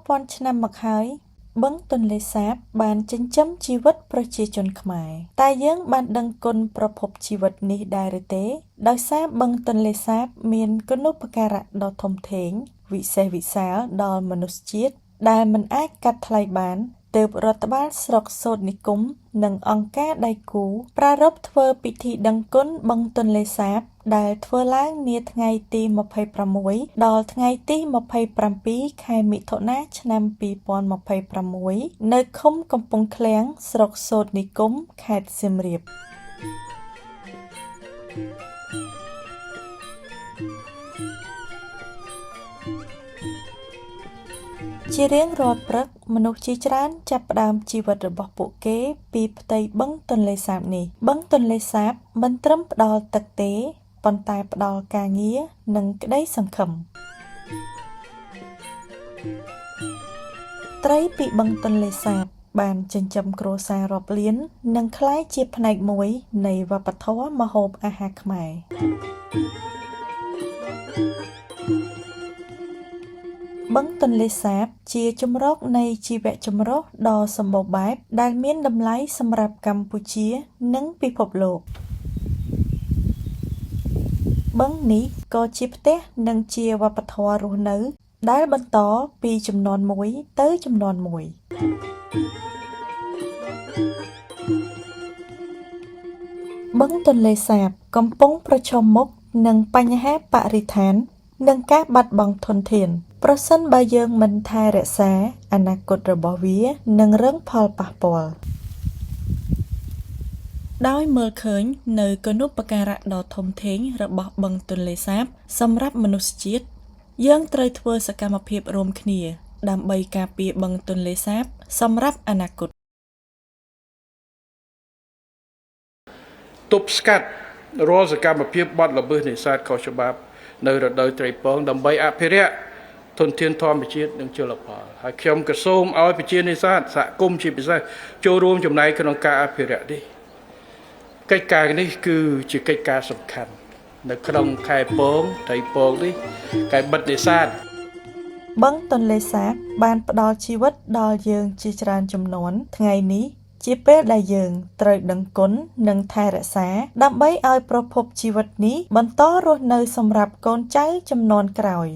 ពាន់ឆ្នាំមកហើយបឹងទន្លេសាបបានចិញ្ចឹមជីវិតប្រជាជនខ្មែរតែយើងបានដឹងគុណប្រភពជីវិតនេះដែរឬទេដោយសារបឹងទន្លេសាបមានគុណូបការៈដ៏ធំធេងវិសេសវិសាលដល់មនុស្សជាតិដែលមិនអាចកាត់ថ្លៃបានទើបរដ្ឋបាលស្រុកសូត្រនិគមនិងអង្គការដៃគូប្រារព្ធធ្វើពិធីដឹងគុណបឹងទន្លេសាបដែលធ្វើឡើងនាថ្ងៃទី26ដល់ថ្ងៃទី27ខែមិថុនាឆ្នាំ2026នៅឃុំកំពង់ឃ្លាំងស្រុកសូត្រនិគមខេត្តសៀមរាបជារៀងរាល់ព្រឹកមនុស្សជាច្រើនចាប់ផ្ដើមជីវិតរបស់ពួកគេពីផ្ទៃបឹងទន្លេសាបនេះបឹងទន្លេសាបមិនត្រឹមផ្ដល់ទឹកទេប៉ុន្តែផ្ដល់ការងារនិងក្តីសង្ឃឹមត្រីពីបឹងទន្លេសាបបានចិញ្ចឹមគ្រួសាររាប់លាននិងក្លាយជាផ្នែកមួយនៃវប្បធម៌ម្ហូបអាហារខ្មែរបឹងទន្លេសាបជាជម្រកនៃជីវៈចម្រុះដ៏សម្បូរបែបដែលមានតម្លៃសម្រាប់កម្ពុជានិងពិភពលោកបឹងនេះក៏ជាផ្ទះនិងជាវប្បធម៌រស់នៅដែលបន្តពីជំនាន់មួយទៅជំនាន់មួយបឹងទន្លេសាបកំពុងប្រឈមមុខនឹងបញ្ហាបរិស្ថាននិងការបាត់បង់ធនធានប្រសិនបើយើងមិនថែរក្សាអនាគតរបស់វានឹងរងផលប៉ះពាល់ដោយមើលឃើញនៅគុណូបការៈដ៏ធំធេងរបស់បឹងទន្លេសាបសម្រាប់មនុស្សជាតិយើងត្រូវធ្វើសកម្មភាពរួមគ្នាដើម្បីការពារបឹងទន្លេសាបសម្រាប់អនាគតទប់ស្កាត់រាល់សកម្មភាពបទល្មើសនេសាទខុសច្បាប់នៅរដូវត្រីពងដើម្បីអភិរក្សធនធានធម្មជាតិនិងជលផលហើយខ្ញុំក៏សូមឲ្យប្រជានេសាទសហគមន៍ជាពិសេសចូលរួមចំណែកក្នុងការអភិរក្សនេះកិច្ចការនេះគឺជាកិច្ចការសំខាន់នៅក្នុងខែពងត្រីពងនេះខែបិទនេសាទបឹងទន្លេសាបបានផ្ដល់ជីវិតដល់យើងជាច្រើនជំនាន់ថ្ងៃនេះជាពេលដែលយើងត្រូវដឹងគុណនិងថែរក្សាដើម្បីឲ្យប្រភពជីវិតនេះបន្តរស់នៅសម្រាប់កូនចៅជំនាន់ក្រោយ